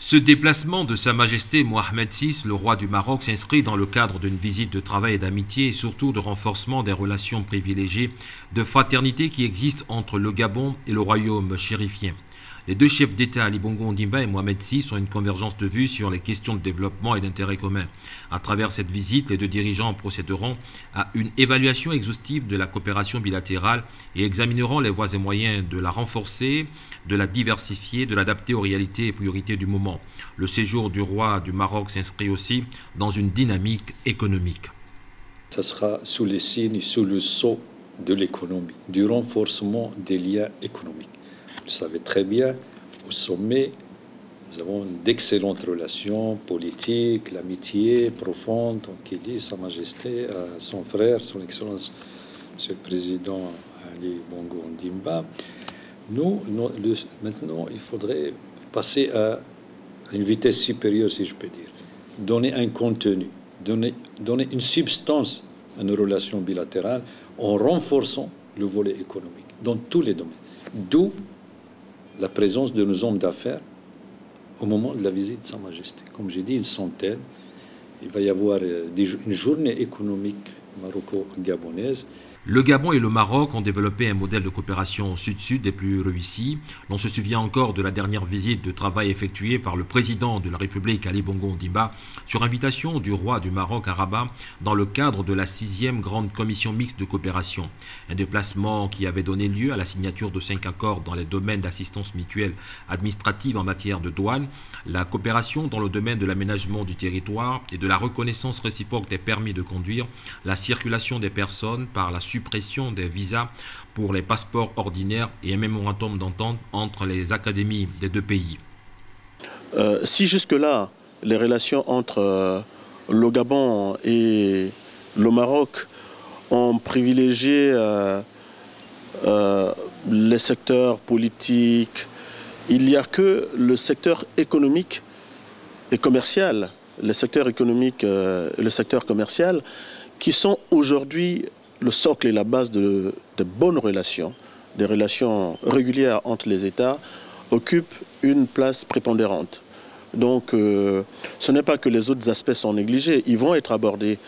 Ce déplacement de Sa Majesté Mohamed VI, le roi du Maroc, s'inscrit dans le cadre d'une visite de travail et d'amitié et surtout de renforcement des relations privilégiées de fraternité qui existent entre le Gabon et le royaume chérifien. Les deux chefs d'État, Ali Bongo Ondimba et Mohamed VI, ont une convergence de vues sur les questions de développement et d'intérêt commun. À travers cette visite, les deux dirigeants procéderont à une évaluation exhaustive de la coopération bilatérale et examineront les voies et moyens de la renforcer, de la diversifier, de l'adapter aux réalités et priorités du moment. Le séjour du roi du Maroc s'inscrit aussi dans une dynamique économique. Ça sera sous les signes, sous le sceau de l'économie, du renforcement des liens économiques. Vous le savez très bien, au sommet, nous avons d'excellentes relations politiques, l'amitié profonde entre Sa Majesté, son frère, son Excellence, Monsieur le Président Ali Bongo Ondimba. Maintenant, il faudrait passer à une vitesse supérieure, si je peux dire. Donner un contenu, donner une substance à nos relations bilatérales en renforçant le volet économique dans tous les domaines. D'où la présence de nos hommes d'affaires au moment de la visite de Sa Majesté. Comme j'ai dit, une centaine. Il va y avoir une journée économique maroco-gabonaise. Le Gabon et le Maroc ont développé un modèle de coopération sud-sud des plus réussis. L'on se souvient encore de la dernière visite de travail effectuée par le président de la République, Ali Bongo Ondimba, sur invitation du roi du Maroc à Rabat dans le cadre de la 6e grande commission mixte de coopération. Un déplacement qui avait donné lieu à la signature de 5 accords dans les domaines d'assistance mutuelle administrative en matière de douane, la coopération dans le domaine de l'aménagement du territoire et de la reconnaissance réciproque des permis de conduire, la circulation des personnes par la suppression des visas pour les passeports ordinaires et un mémorandum d'entente entre les académies des deux pays. Si jusque-là, les relations entre le Gabon et le Maroc ont privilégié les secteurs politiques, il n'y a que le secteur économique et commercial, le secteur économique et le secteur commercial qui sont aujourd'hui le socle et la base de bonnes relations, des relations régulières entre les États, occupent une place prépondérante. Donc ce n'est pas que les autres aspects sont négligés, ils vont être abordés.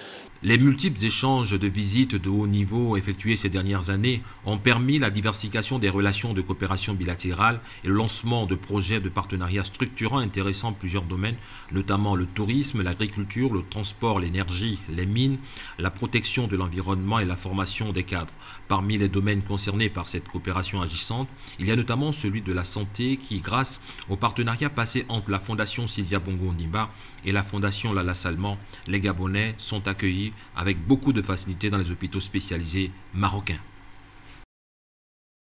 Les multiples échanges de visites de haut niveau effectués ces dernières années ont permis la diversification des relations de coopération bilatérale et le lancement de projets de partenariat structurants intéressant plusieurs domaines, notamment le tourisme, l'agriculture, le transport, l'énergie, les mines, la protection de l'environnement et la formation des cadres. Parmi les domaines concernés par cette coopération agissante, il y a notamment celui de la santé qui, grâce au partenariat passé entre la Fondation Sylvia Bongo Ondimba et la Fondation Lala Salman, les Gabonais sont accueillis avec beaucoup de facilité dans les hôpitaux spécialisés marocains.